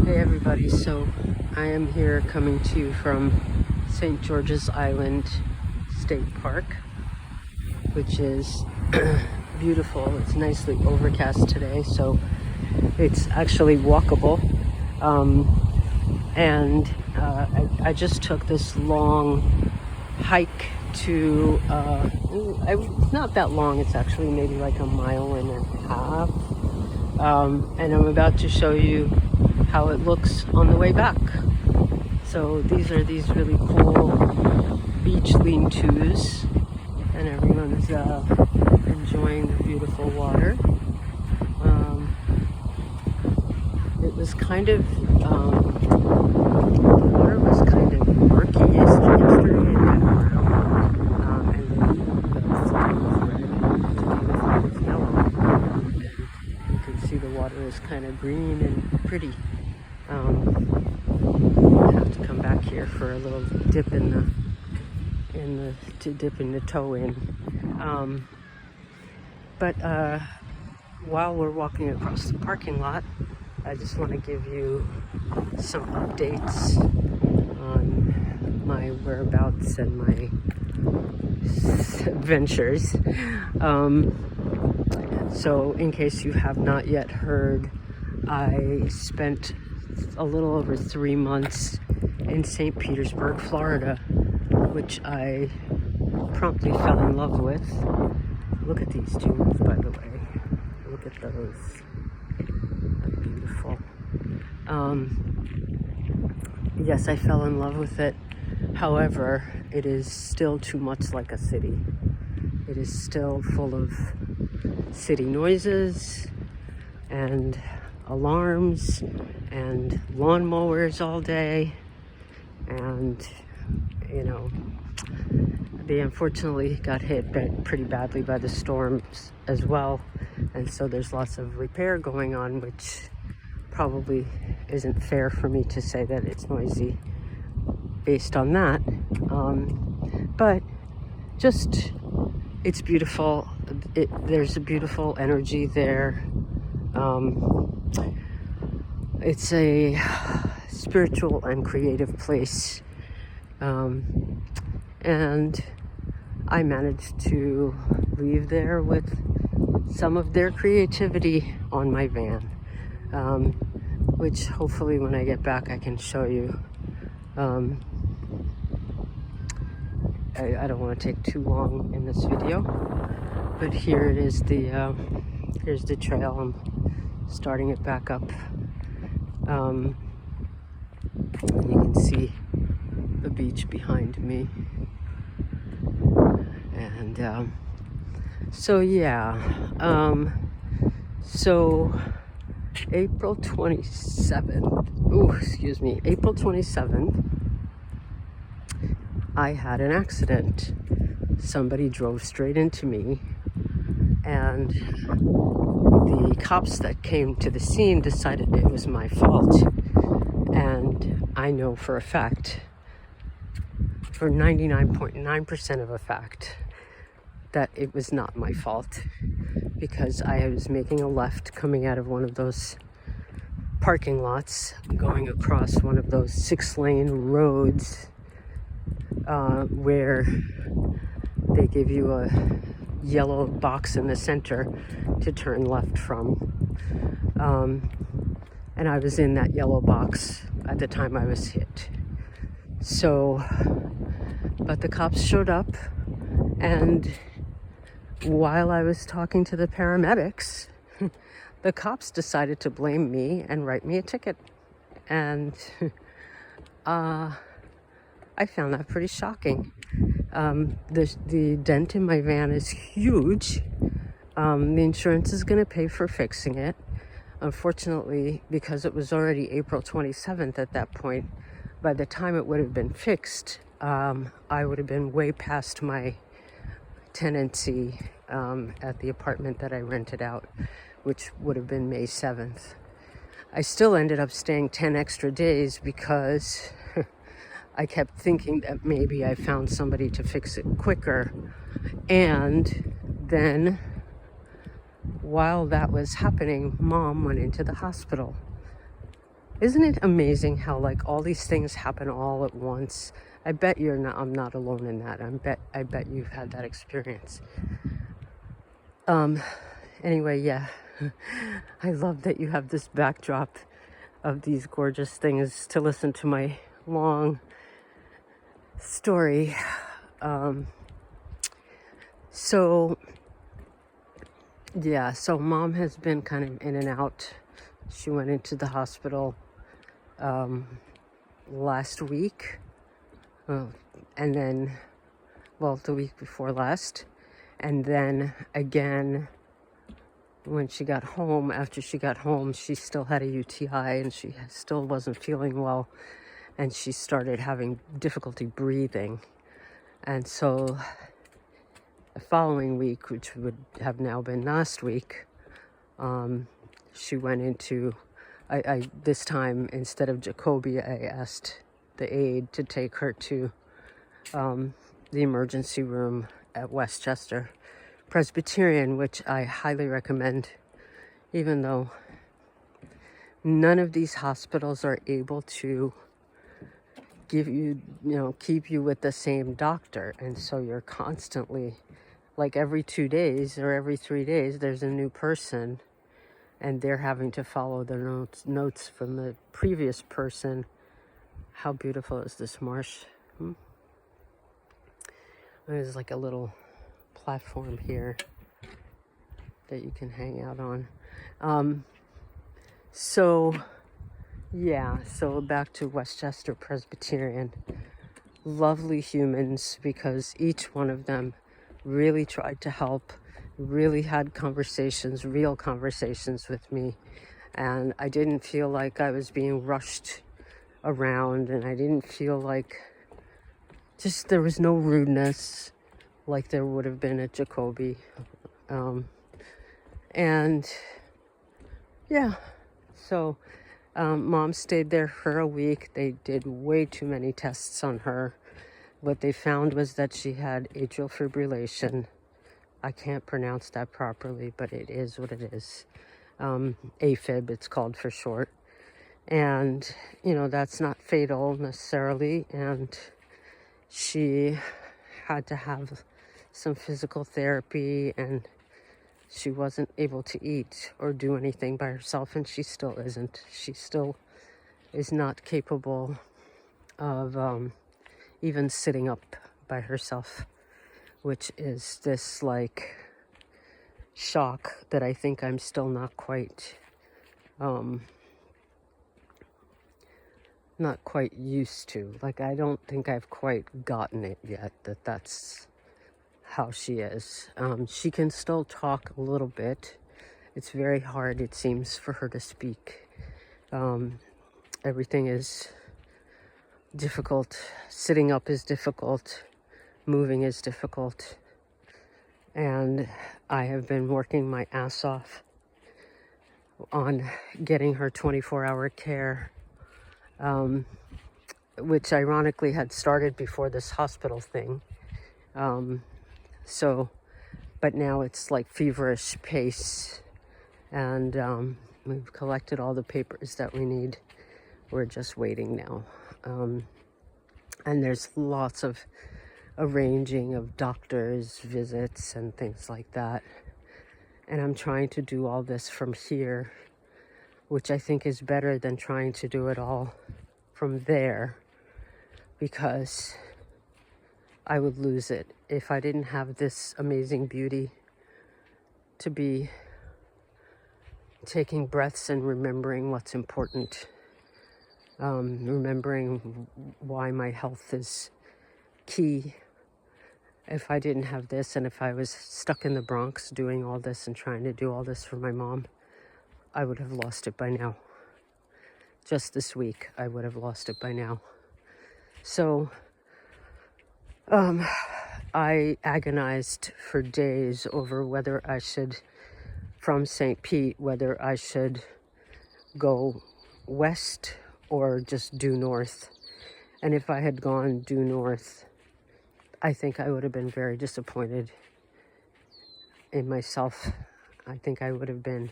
Hey everybody, so I am here coming to you from St. George's Island State Park, which is beautiful. It's nicely overcast today, so it's actually walkable. I just took this long hike to, it's not that long, it's actually maybe like a mile and a half. And I'm about to show you how it looks on the way back. So these are these really cool beach lean-tos, and everyone's enjoying the beautiful water. It was kind of, the water was kind of murky yesterday in that ground, and then the floor was red and the yellow. You can see the water is kind of green and pretty. I have to come back here for a little dip to dip the toe in. But while we're walking across the parking lot, I just want to give you some updates on my whereabouts and my adventures. So in case you have not yet heard, I spent a little over 3 months in St. Petersburg, Florida, which I promptly fell in love with. Look at these dunes, by the way. Look at those. They're beautiful. Yes, I fell in love with it. However, it is still too much like a city. It is still full of city noises and alarms and lawnmowers all day, and they unfortunately got hit pretty badly by the storms as well, and so there's lots of repair going on, which probably isn't fair for me to say that it's noisy based on that, but just it's beautiful. There's a beautiful energy there. It's a spiritual and creative place, and I managed to leave there with some of their creativity on my van, which hopefully when I get back I can show you. I don't want to take too long in this video, but here it is. Here's the trail. I'm starting it back up. And you can see the beach behind me. And so April 27th, I had an accident. Somebody drove straight into me, and the cops that came to the scene decided it was my fault. And I know for a fact, for 99.9% of a fact, that it was not my fault, because I was making a left coming out of one of those parking lots, going across one of those 6-lane roads where they give you a yellow box in the center to turn left from. And I was in that yellow box at the time I was hit. So, but the cops showed up, and while I was talking to the paramedics, the cops decided to blame me and write me a ticket. And I found that pretty shocking. The dent in my van is huge. The insurance is going to pay for fixing it. Unfortunately, because it was already April 27th at that point, by the time it would have been fixed, I would have been way past my tenancy at the apartment that I rented out, which would have been May 7th. I still ended up staying 10 extra days because I kept thinking that maybe I found somebody to fix it quicker. And then while that was happening, Mom went into the hospital. Isn't it amazing how like all these things happen all at once? I bet I'm not alone in that. I bet you've had that experience. Anyway, yeah. I love that you have this backdrop of these gorgeous things to listen to my long story. So yeah, so mom has been kind of in and out. She went into the hospital last week, and then, well, the week before last, and then again when she got home. After she got home, she still had a UTI and she still wasn't feeling well, and she started having difficulty breathing. And so the following week, which would have now been last week, she went into, I this time, instead of Jacoby, I asked the aide to take her to the emergency room at Westchester Presbyterian, which I highly recommend, even though none of these hospitals are able to give you, keep you with the same doctor. And so you're constantly, like every 2 days or every 3 days, there's a new person, and they're having to follow the notes from the previous person. How beautiful is this marsh? There's like a little platform here that you can hang out on. So back to Westchester Presbyterian. Lovely humans, because each one of them really tried to help, really had real conversations with me. And I didn't feel like I was being rushed around, and I didn't feel like, just there was no rudeness like there would have been at Jacoby. And yeah, so mom stayed there for a week. They did way too many tests on her. What they found was that she had atrial fibrillation. I can't pronounce that properly, but it is what it is. AFib, it's called for short. And, that's not fatal necessarily. And she had to have some physical therapy, and she wasn't able to eat or do anything by herself, and she still isn't. She still is not capable of even sitting up by herself, which is this like shock that I think I'm still not quite used to. Like, I don't think I've quite gotten it yet, that's how she is. She can still talk a little bit. It's very hard, it seems, for her to speak. Everything is difficult. Sitting up is difficult. Moving is difficult. And I have been working my ass off on getting her 24-hour care, which ironically had started before this hospital thing. But now it's like feverish pace, and we've collected all the papers that we need. We're just waiting now. And there's lots of arranging of doctors' visits and things like that. And I'm trying to do all this from here, which I think is better than trying to do it all from there, because I would lose it if I didn't have this amazing beauty to be taking breaths and remembering what's important, remembering why my health is key. If I didn't have this, and if I was stuck in the Bronx doing all this and trying to do all this for my mom, I would have lost it by now. Just this week, I would have lost it by now. So I agonized for days over whether I should, from St. Pete, whether I should go west or just due north. And if I had gone due north, I think I would have been very disappointed in myself. I think I would have been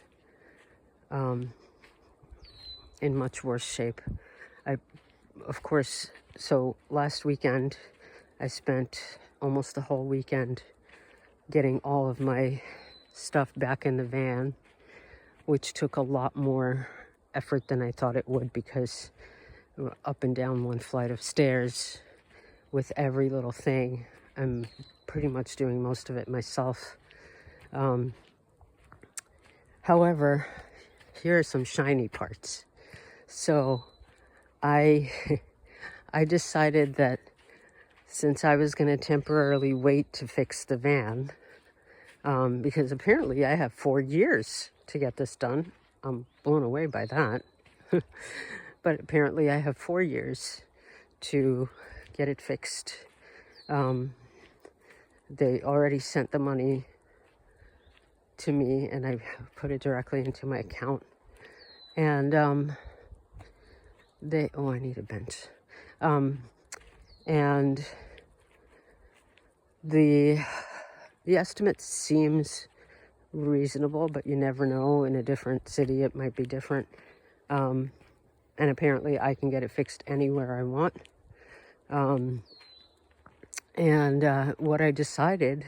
in much worse shape. I, of course, so last weekend, I spent almost the whole weekend getting all of my stuff back in the van, which took a lot more effort than I thought it would, because up and down one flight of stairs with every little thing. I'm pretty much doing most of it myself. However, here are some shiny parts. So I decided that since I was going to temporarily wait to fix the van, because apparently I have 4 years to get this done. I'm blown away by that. But apparently I have 4 years to get it fixed. They already sent the money to me, and I put it directly into my account. And I need a bench. And the estimate seems reasonable, but you never know. In a different city, it might be different. And apparently I can get it fixed anywhere I want. What I decided,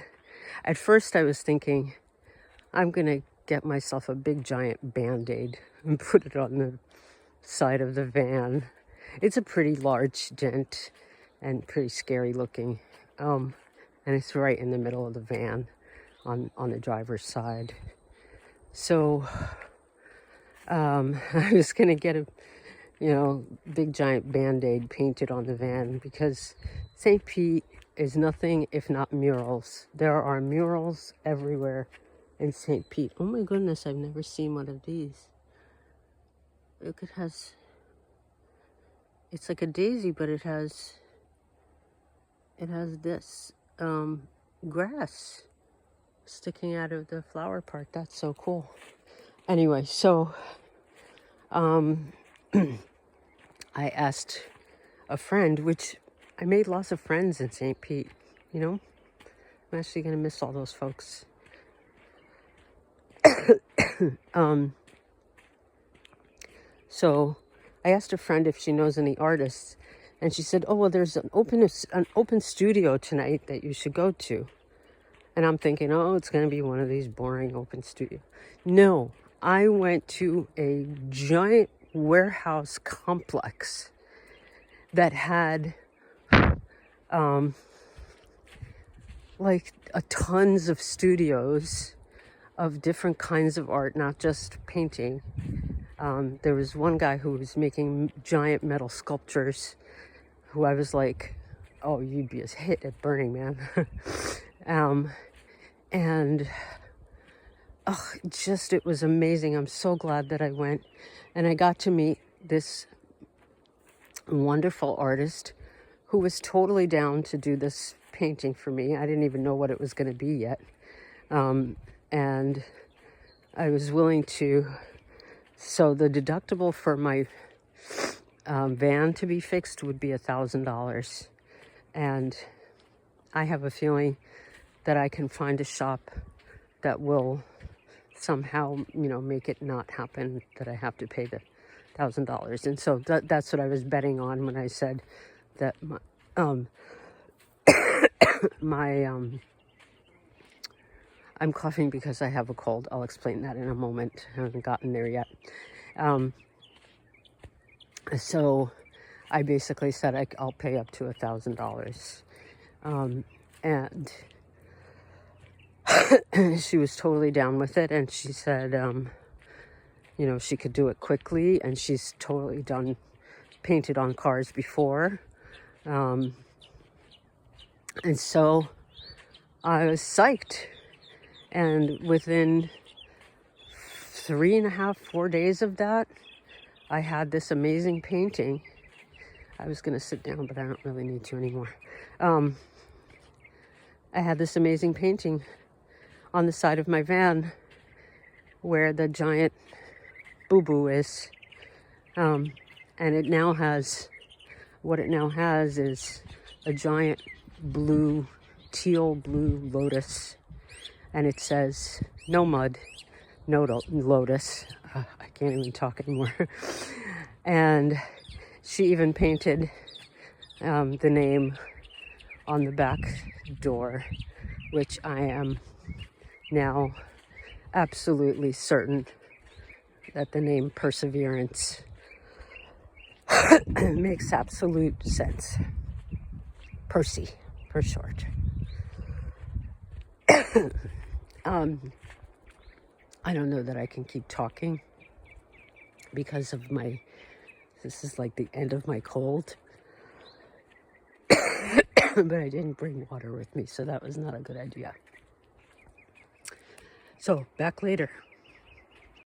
at first I was thinking, I'm going to get myself a big giant Band-Aid and put it on the side of the van. It's a pretty large dent and pretty scary looking. And it's right in the middle of the van on the driver's side. So I was going to get a big giant Band-Aid painted on the van, because St. Pete is nothing if not murals. There are murals everywhere in St. Pete. Oh my goodness, I've never seen one of these. Look, it's like a daisy, but it has this grass sticking out of the flower part. That's so cool. Anyway, so I asked a friend, which I made lots of friends in St. Pete, I'm actually going to miss all those folks. So I asked a friend if she knows any artists, and she said, oh, well, there's an open studio tonight that you should go to. And I'm thinking, oh, it's going to be one of these boring open studios. No, I went to a giant warehouse complex that had tons of studios of different kinds of art, not just painting. There was one guy who was making giant metal sculptures, who I was like, oh, you'd be a hit at Burning Man. It was amazing. I'm so glad that I went. And I got to meet this wonderful artist who was totally down to do this painting for me. I didn't even know what it was going to be yet. And I was willing to. So the deductible for my van to be fixed would be $1,000. And I have a feeling that I can find a shop that will somehow, make it not happen, that I have to pay the $1,000. And so that's what I was betting on when I said that I'm coughing because I have a cold. I'll explain that in a moment. I haven't gotten there yet. So I basically said I'll pay up to $1,000. And she was totally down with it. And she said, she could do it quickly. And she's totally painted on cars before. And so I was psyched. And within 3.5, 4 days of that, I had this amazing painting. I was going to sit down, but I don't really need to anymore. I had this amazing painting on the side of my van where the giant boo-boo is. And it now has is a giant teal blue lotus. And it says, no mud, no lotus. I can't even talk anymore. And she even painted the name on the back door, which I am now absolutely certain that the name Perseverance makes absolute sense. Percy, for short. I don't know that I can keep talking because of this is like the end of my cold. But I didn't bring water with me, so that was not a good idea. So, back later.